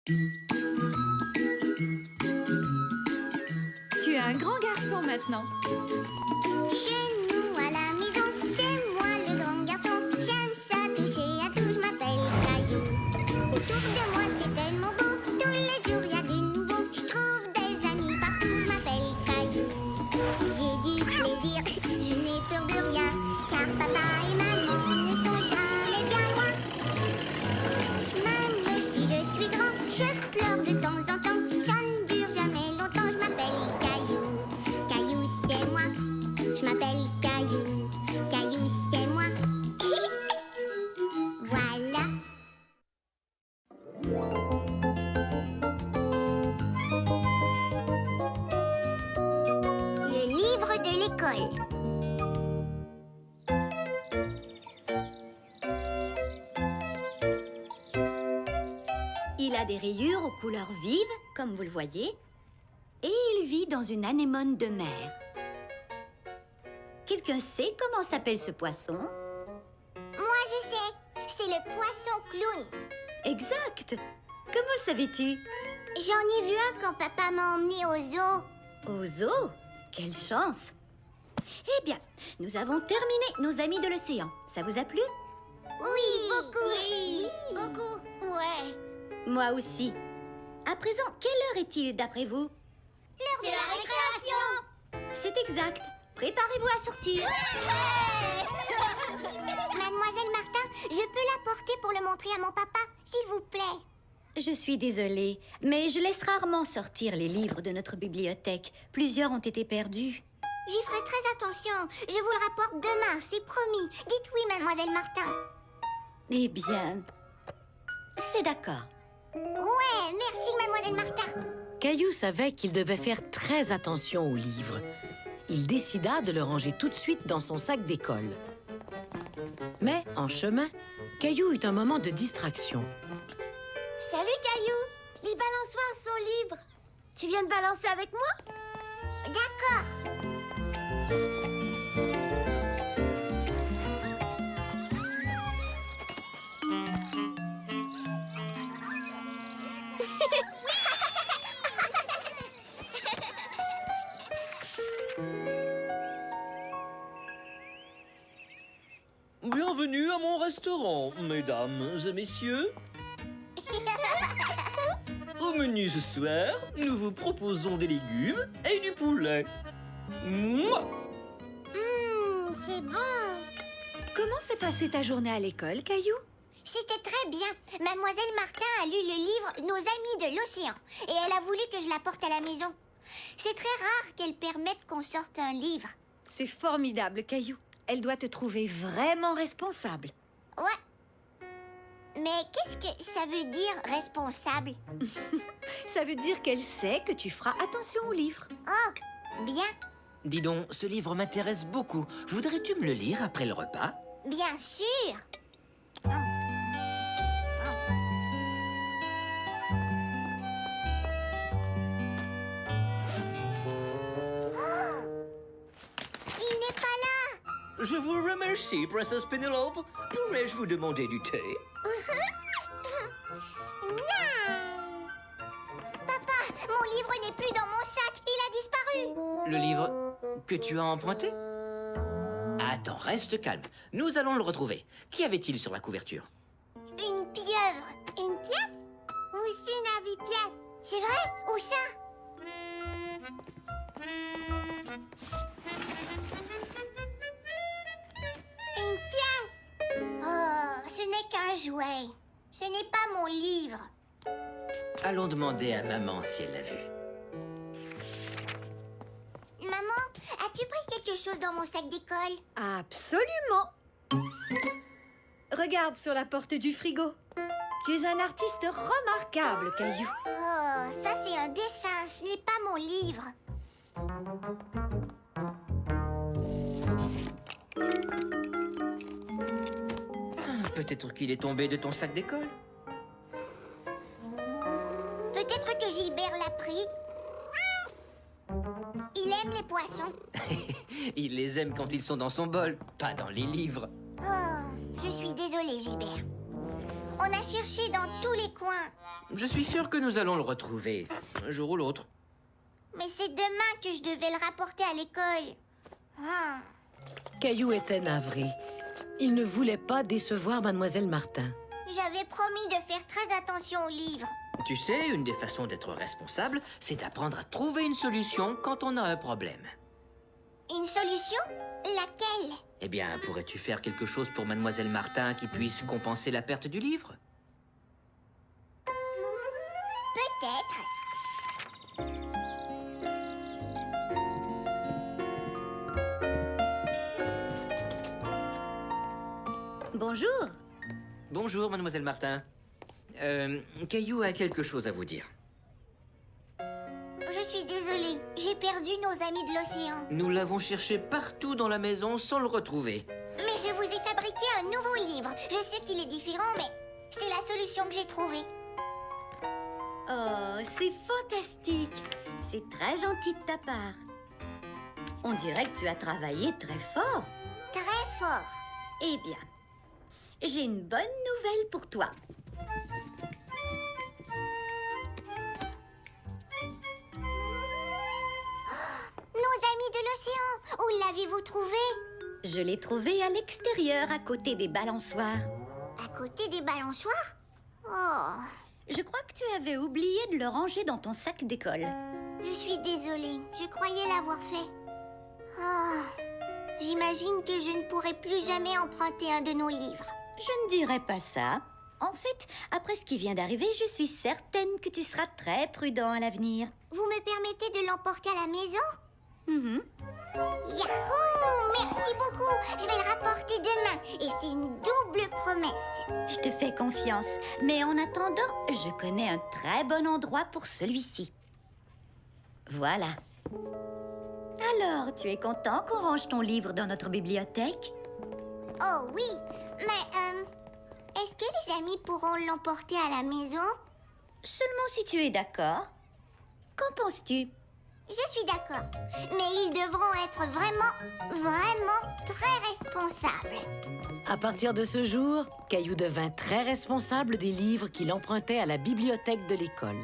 Tu es un grand garçon maintenant. Chez nous à la maison, c'est moi le grand garçon. J'aime ça toucher à tout, je m'appelle Caillou. Autour de moi c'est tellement beau, tous les jours y a du nouveau. Je trouve des amis partout, je m'appelle Caillou. J'ai du plaisir, je n'ai peur de rien, car papa et maman ne sont jamais bien loin. Même si je suis grand, je pleure de temps en temps. Ça ne dure jamais longtemps, je m'appelle Caillou. Caillou c'est moi, je m'appelle Caillou. Caillou c'est moi. Voilà. Le livre de l'école. Il a des rayures aux couleurs vives, comme vous le voyez, et il vit dans une anémone de mer. Quelqu'un sait comment s'appelle ce poisson? Moi je sais, c'est le poisson clown. Exact! Comment le savais-tu? J'en ai vu un quand papa m'a emmené au zoo. Au zoo? Quelle chance! Eh bien, nous avons terminé nos amis de l'océan. Ça vous a plu? Oui, beaucoup. Oui, beaucoup. Ouais. Moi aussi. À présent, quelle heure est-il d'après vous? C'est la récréation. C'est exact. Préparez-vous à sortir. Mademoiselle Martin, je peux l'apporter pour le montrer à mon papa, s'il vous plaît. Je suis désolée, mais je laisse rarement sortir les livres de notre bibliothèque. Plusieurs ont été perdus. J'y ferai très attention. Je vous le rapporte demain, c'est promis. Dites oui, mademoiselle Martin. Eh bien, c'est d'accord. Ouais, merci, mademoiselle Martin. Caillou savait qu'il devait faire très attention aux livres. Il décida de le ranger tout de suite dans son sac d'école. Mais, en chemin, Caillou eut un moment de distraction. Salut, Caillou. Les balançoires sont libres. Tu viens de balancer avec moi? D'accord. Bienvenue à mon restaurant, mesdames et messieurs. Au menu ce soir, nous vous proposons des légumes et du poulet. Mouah! C'est bon. Comment s'est passée ta journée à l'école, Caillou? C'était très bien. Mademoiselle Martin a lu le livre Nos amis de l'océan et elle a voulu que je l'apporte à la maison. C'est très rare qu'elle permette qu'on sorte un livre. C'est formidable, Caillou. Elle doit te trouver vraiment responsable. Ouais. Mais qu'est-ce que ça veut dire responsable? Ça veut dire qu'elle sait que tu feras attention aux livres. Oh, bien, Dis donc, ce livre m'intéresse beaucoup. Voudrais-tu me le lire après le repas? bien sûr. Il n'est pas là. Je vous remercie, Princesse Penelope. Pourrais-je vous demander du thé? Miaou. Papa, mon livre n'est plus dans mon sac. Il a disparu. Le livre que tu as emprunté? Attends, reste calme. Nous allons le retrouver. Qu'y avait-il sur la couverture? Une pieuvre. Une pièce? Où c'est Navi pièce? C'est vrai? Où ça? Une pièce. Oh, ce n'est qu'un jouet. Ce n'est pas mon livre. Allons demander à maman si elle l'a vu. Maman, as-tu pris quelque chose dans mon sac d'école? Absolument. Regarde sur la porte du frigo. Tu es un artiste remarquable, Caillou. Oh, ça c'est un dessin, ce n'est pas mon livre. Peut-être qu'il est tombé de ton sac d'école. Peut-être que Gilbert l'a pris. Il aime les poissons. Il les aime quand ils sont dans son bol, pas dans les livres. Oh, je suis désolée, Gilbert. On a cherché dans tous les coins. Je suis sûr que nous allons le retrouver, un jour ou l'autre. Mais c'est demain que je devais le rapporter à l'école. Ah. Caillou était navré. Il ne voulait pas décevoir Mademoiselle Martin. J'avais promis de faire très attention aux livres. Tu sais, une des façons d'être responsable, c'est d'apprendre à trouver une solution quand on a un problème. Une solution? Laquelle? Eh bien, pourrais-tu faire quelque chose pour Mademoiselle Martin qui puisse compenser la perte du livre? Peut-être. Bonjour. Bonjour, Mademoiselle Martin. Caillou a quelque chose à vous dire. Je suis désolée. J'ai perdu nos amis de l'océan. Nous l'avons cherché partout dans la maison sans le retrouver. Mais je vous ai fabriqué un nouveau livre. Je sais qu'il est différent, mais c'est la solution que j'ai trouvée. Oh, c'est fantastique. C'est très gentil de ta part. On dirait que tu as travaillé très fort. Très fort. Eh bien, j'ai une bonne nouvelle pour toi. Nos amis de l'océan, où l'avez-vous trouvé? Je l'ai trouvé à l'extérieur, à côté des balançoires. À côté des balançoires? Oh, Je crois que tu avais oublié de le ranger dans ton sac d'école. je suis désolée. Je croyais l'avoir fait. Oh, j'imagine que je ne pourrai plus jamais emprunter un de nos livres. Je ne dirais pas ça. En fait, après ce qui vient d'arriver, je suis certaine que tu seras très prudent à l'avenir. Vous me permettez de l'emporter à la maison? Mhm. Yahoo! Merci beaucoup. Je vais le rapporter demain. Et c'est une double promesse. Je te fais confiance. Mais en attendant, je connais un très bon endroit pour celui-ci. Voilà. Alors, tu es content qu'on range ton livre dans notre bibliothèque? Oh oui, mais est-ce que les amis pourront l'emporter à la maison? Seulement si tu es d'accord. Qu'en penses-tu? Je suis d'accord. Mais ils devront être vraiment très responsables. À partir de ce jour, Caillou devint très responsable des livres qu'il empruntait à la bibliothèque de l'école.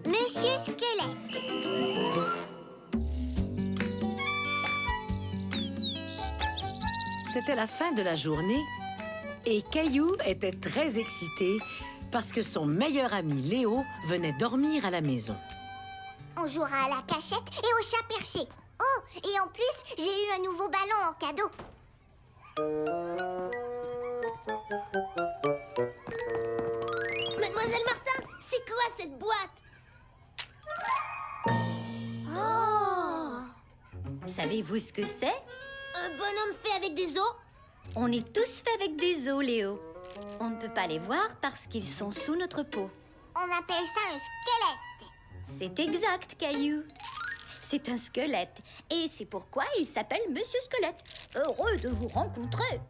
Monsieur Squelette. C'était la fin de la journée et Caillou était très excité parce que son meilleur ami Léo venait dormir à la maison. On jouera à la cachette et au chat perché. Oh, et en plus, j'ai eu un nouveau ballon en cadeau. Mademoiselle Martin, c'est quoi cette boîte? Oh! Savez-vous ce que c'est? Un bonhomme fait avec des os? On est tous faits avec des os, Léo. On ne peut pas les voir parce qu'ils sont sous notre peau. On appelle ça un squelette. C'est exact, Caillou. C'est un squelette. Et c'est pourquoi il s'appelle Monsieur Squelette. Heureux de vous rencontrer.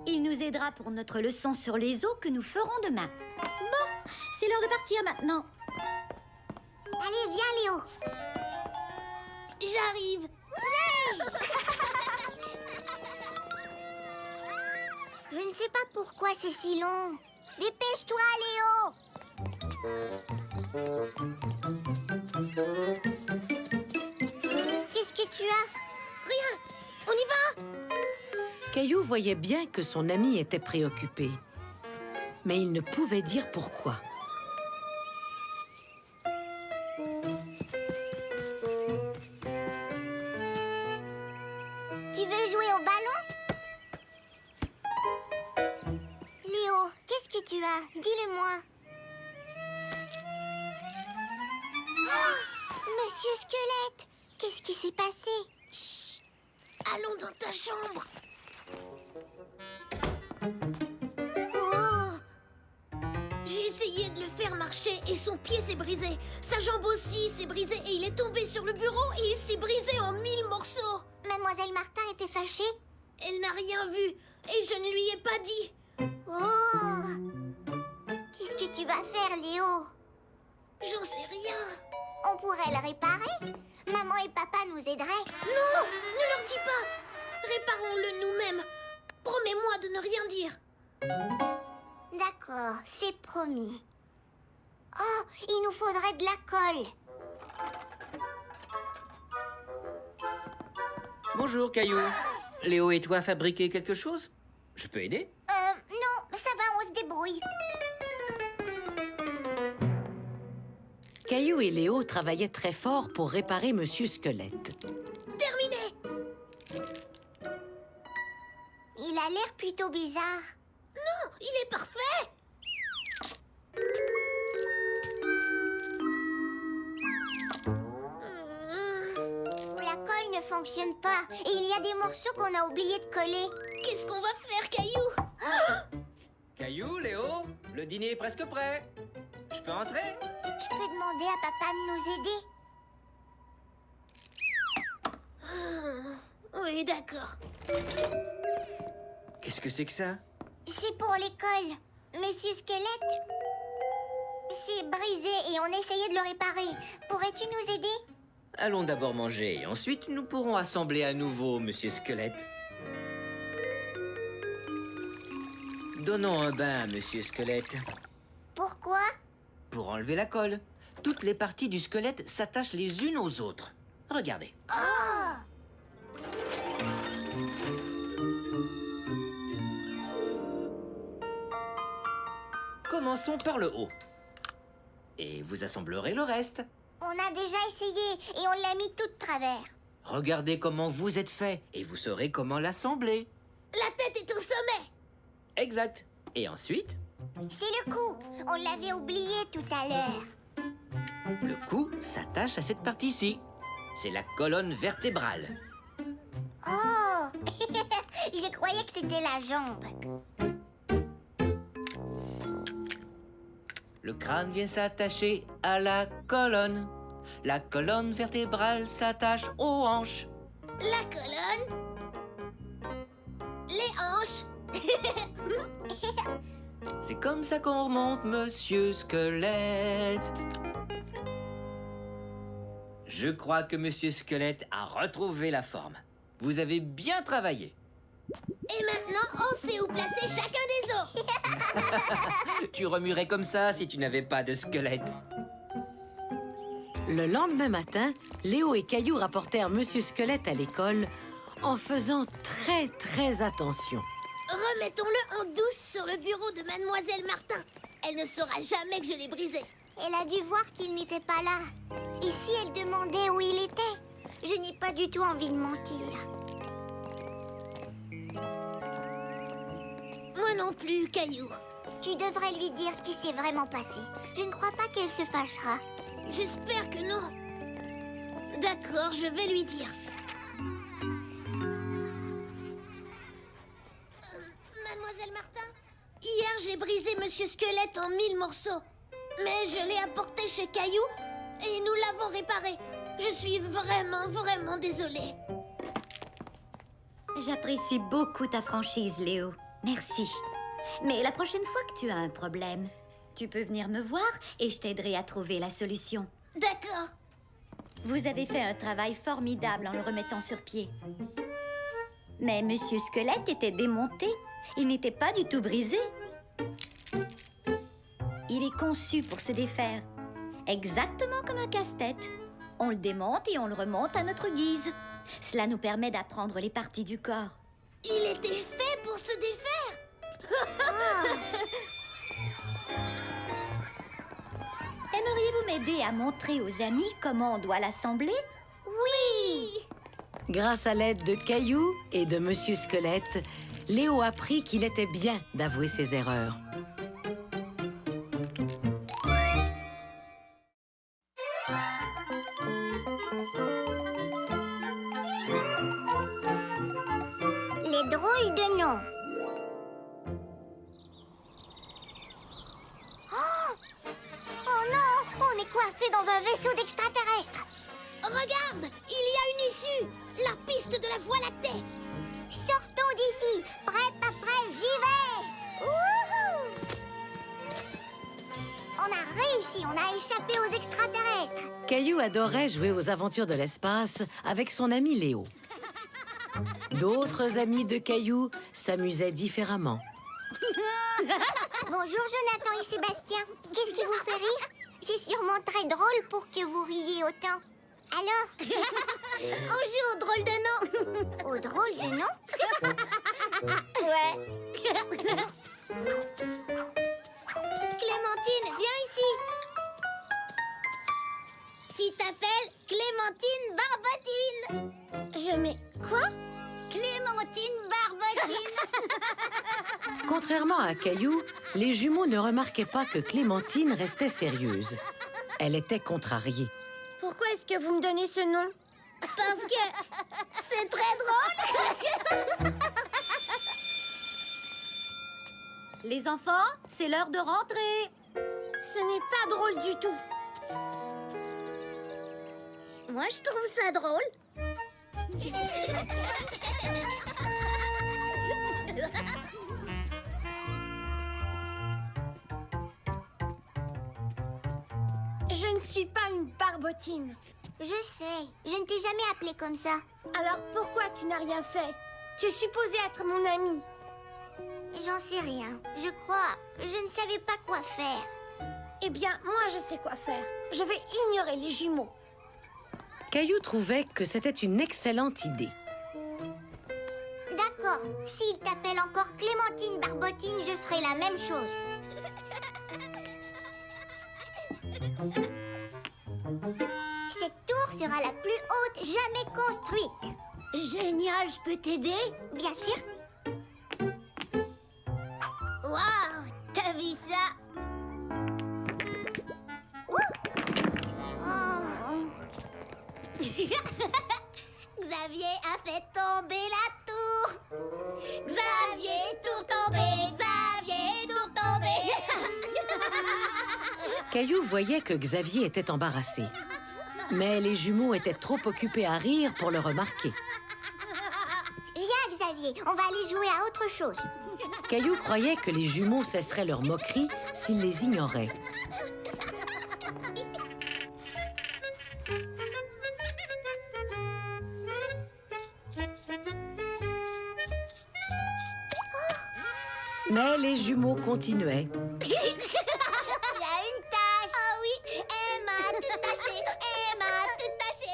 Il nous aidera pour notre leçon sur les os que nous ferons demain. Bon, c'est l'heure de partir maintenant. Allez, viens, Léo. J'arrive. Je ne sais pas pourquoi c'est si long. Dépêche-toi, Léo. Qu'est-ce que tu as? Rien. On y va. Caillou voyait bien que son ami était préoccupé, mais il ne pouvait dire pourquoi. Tu veux jouer au ballon? Léo, qu'est-ce que tu as? Dis-le-moi. Oh, Monsieur Squelette, qu'est-ce qui s'est passé? Chut. Allons dans ta chambre. Oh. J'ai essayé de le faire marcher et son pied s'est brisé. Sa jambe aussi s'est brisée et il est tombé sur le bureau et il s'est brisé en 1000 morceaux. Mademoiselle Martin était fâchée? Elle n'a rien vu et je ne lui ai pas dit. Oh! Qu'est-ce que tu vas faire, Léo? J'en sais rien. On pourrait le réparer. Maman et papa nous aideraient. Non, ne leur dis pas. Réparons-le nous-mêmes. Promets-moi de ne rien dire. D'accord, c'est promis. Oh, il nous faudrait de la colle. Bonjour, Caillou. Léo et toi fabriquez quelque chose? Je peux aider? Non, ça va, on se débrouille. Caillou et Léo travaillaient très fort pour réparer Monsieur Squelette. Terminé. Il a l'air plutôt bizarre. Non, il est parfait. La colle ne fonctionne pas et il y a des morceaux qu'on a oublié de coller. Qu'est-ce qu'on va faire, Caillou? Caillou, Léo, le dîner est presque prêt. Je peux entrer? Je peux demander à papa de nous aider? Oui, d'accord. Qu'est-ce que c'est que ça? C'est pour l'école. Monsieur Squelette, c'est brisé et on essayait de le réparer. Pourrais-tu nous aider? Allons d'abord manger et ensuite nous pourrons assembler à nouveau, Monsieur Squelette. Donnons un bain à Monsieur Squelette. Pourquoi? Pour enlever la colle. Toutes les parties du squelette s'attachent les unes aux autres. Regardez. Commençons par le haut. Et vous assemblerez le reste. On a déjà essayé et on l'a mis tout de travers. Regardez comment vous êtes fait et vous saurez comment l'assembler. La tête est au sommet. Exact. Et ensuite, C'est le coup. On l'avait oublié tout à l'heure. le cou s'attache à cette partie-ci. C'est la colonne vertébrale. Oh! Je croyais que c'était la jambe. Le crâne vient s'attacher à la colonne. La colonne vertébrale s'attache aux hanches. La colonne. Les hanches. C'est comme ça qu'on remonte, Monsieur Squelette. Je crois que Monsieur Squelette a retrouvé la forme. Vous avez bien travaillé. Et maintenant, on sait où placer chacun des os. Tu remuerais comme ça si tu n'avais pas de squelette. Le lendemain matin, Léo et Caillou rapportèrent Monsieur Squelette à l'école en faisant très attention. Remettons-le en douce sur le bureau de Mademoiselle Martin. Elle ne saura jamais que je l'ai brisé. Elle a dû voir qu'il n'était pas là. Et si elle demandait où il était? Je n'ai pas du tout envie de mentir. Moi non plus, Caillou. Tu devrais lui dire ce qui s'est vraiment passé. Je ne crois pas qu'elle se fâchera. J'espère que non. D'accord, je vais lui dire. Mademoiselle Martin, hier j'ai brisé Monsieur Squelette en 1000 morceaux. Mais je l'ai apporté chez Caillou et nous l'avons réparé. Je suis vraiment désolée. J'apprécie beaucoup ta franchise, Léo. Merci. Mais la prochaine fois que tu as un problème, tu peux venir me voir et je t'aiderai à trouver la solution. D'accord. Vous avez fait un travail formidable en le remettant sur pied. Mais Monsieur Squelette était démonté. Il n'était pas du tout brisé. Il est conçu pour se défaire. Exactement comme un casse-tête. On le démonte et on le remonte à notre guise. Cela nous permet d'apprendre les parties du corps. Il était fait pour se défaire. Aimeriez-vous m'aider à montrer aux amis comment on doit l'assembler? Oui. Grâce à l'aide de Caillou et de Monsieur Squelette, Léo apprit qu'il était bien d'avouer ses erreurs. Les drôles de noms. Oh non, on est coincé dans un vaisseau d'extraterrestres. Regarde, il y a une issue. La piste de la Voie lactée. Sortons d'ici. Prêt, pas prêt, j'y vais. Wouhou! réussi, on a échappé aux extraterrestres. Caillou adorait jouer aux aventures de l'espace avec son ami Léo. D'autres amis de Caillou s'amusaient différemment. Bonjour Jonathan et Sébastien. Qu'est-ce qui vous fait rire? C'est sûrement très drôle pour que vous riez autant. Alors? On joue au drôle de nom. Au drôle de nom? Ouais. Clémentine, viens ici. Tu t'appelles Clémentine Barbotine. Je mets... Quoi? Clémentine Barbotine. Contrairement à Caillou, les jumeaux ne remarquaient pas que Clémentine restait sérieuse. Elle était contrariée. Pourquoi est-ce que vous me donnez ce nom? Parce que c'est très drôle. Les enfants, c'est l'heure de rentrer. Ce n'est pas drôle du tout. Moi, je trouve ça drôle. Je ne suis pas une barbotine. Je sais, je ne t'ai jamais appelé comme ça. Alors pourquoi tu n'as rien fait? Tu es supposé être mon ami. J'en sais rien. Je crois, je ne savais pas quoi faire. Eh bien, moi, je sais quoi faire. Je vais ignorer les jumeaux. Caillou trouvait que c'était une excellente idée. D'accord, s'il t'appelle encore Clémentine Barbotine, je ferai la même chose. Cette tour sera la plus haute jamais construite. Génial, je peux t'aider? Bien sûr. Waouh, t'as vu ça? Xavier a fait tomber la tour. Xavier, tour tombé. Xavier, tour tombé. Caillou voyait que Xavier était embarrassé. Mais les jumeaux étaient trop occupés à rire pour le remarquer. Viens Xavier, on va aller jouer à autre chose. Caillou croyait que les jumeaux cesseraient leur moquerie s'ils les ignoraient. Mais les jumeaux continuaient. Il y a une tache. Ah oui, Emma tout taché. Emma tout taché.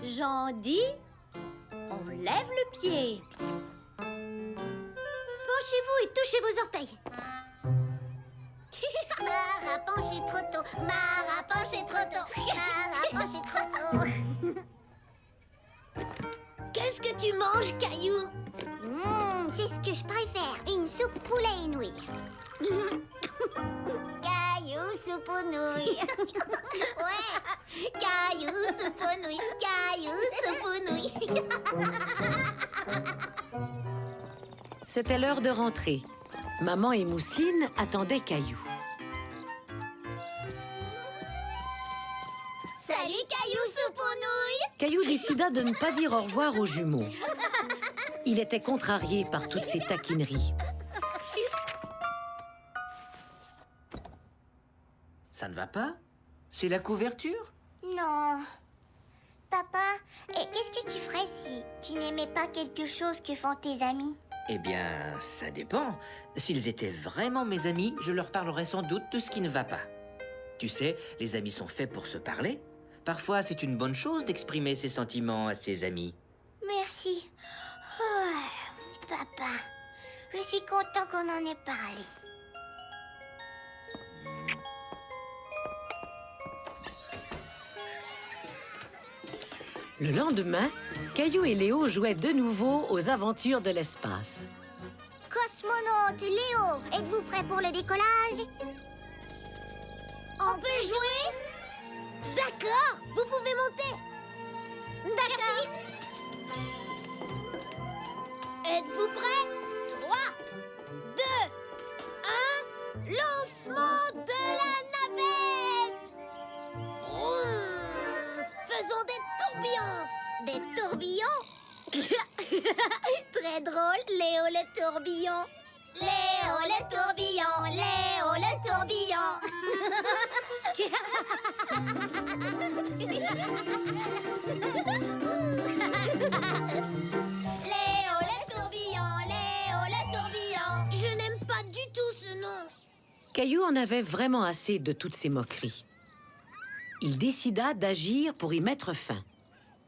J'en dis, on lève le pied. Penchez-vous et touchez vos orteils. Mara penché trop tôt. Mara penché trop tôt. Mara penché trop tôt. Qu'est-ce que tu manges, Caillou? C'est ce que je préfère, une soupe poulet et nouilles. Caillou, soupe aux nouilles. Ouais. Caillou, soupe aux nouilles. Caillou, soupe aux nouilles. C'était l'heure de rentrer. Maman et Mousseline attendaient Caillou. Salut, Caillou, soupe aux nouilles. Caillou décida de ne pas dire au revoir aux jumeaux. Il était contrarié par toutes ces taquineries. Ça ne va pas? C'est la couverture? Non. Papa, qu'est-ce que tu ferais si tu n'aimais pas quelque chose que font tes amis? Eh bien, ça dépend. S'ils étaient vraiment mes amis, je leur parlerais sans doute de ce qui ne va pas. Tu sais, les amis sont faits pour se parler. Parfois, c'est une bonne chose d'exprimer ses sentiments à ses amis. Merci. Oh, papa, je suis content qu'on en ait parlé. Le lendemain, Caillou et Léo jouaient de nouveau aux aventures de l'espace. Cosmonaute Léo, êtes-vous prêt pour le décollage? On peut jouer? D'accord, vous pouvez monter. D'accord. Êtes-vous prêts? 3, 2, 1, lancement de la navette. Vroom. Faisons des tourbillons. Des tourbillons? Très drôle, Léo le tourbillon. Léo le tourbillon, Léo le tourbillon. Léo le tourbillon, Léo le tourbillon. Je n'aime pas du tout ce nom. Caillou en avait vraiment assez de toutes ces moqueries. Il décida d'agir pour y mettre fin.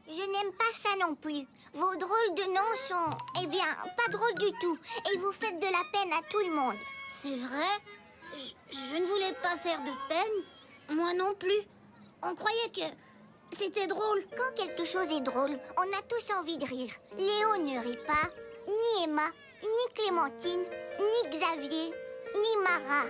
Je n'aime pas ça non plus. Vos drôles de noms sont, eh bien, pas drôles du tout. Et vous faites de la peine à tout le monde. C'est vrai? Je ne voulais pas faire de peine. Moi non plus. On croyait que c'était drôle. Quand quelque chose est drôle, on a tous envie de rire. Léo ne rit pas, ni Emma, ni Clémentine, ni Xavier, ni Mara.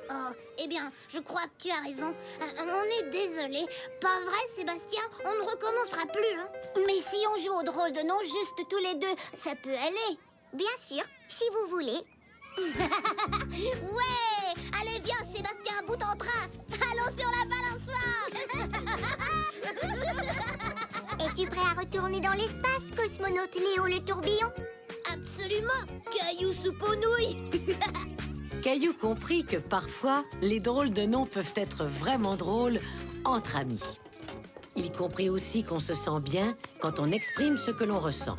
Oh, eh bien, je crois que tu as raison. On est désolé. Pas vrai, Sébastien? On ne recommencera plus, hein? Mais si on joue au drôle de nom juste tous les deux, ça peut aller. Bien sûr, si vous voulez. Ouais! Allez, viens, Sébastien, bout en train. Allons sur la balançoire. Es-tu prêt à retourner dans l'espace, cosmonaute Léo le tourbillon? Absolument. Caillou soupe aux nouilles. Caillou comprit que parfois, les drôles de noms peuvent être vraiment drôles entre amis. Il comprit aussi qu'on se sent bien quand on exprime ce que l'on ressent.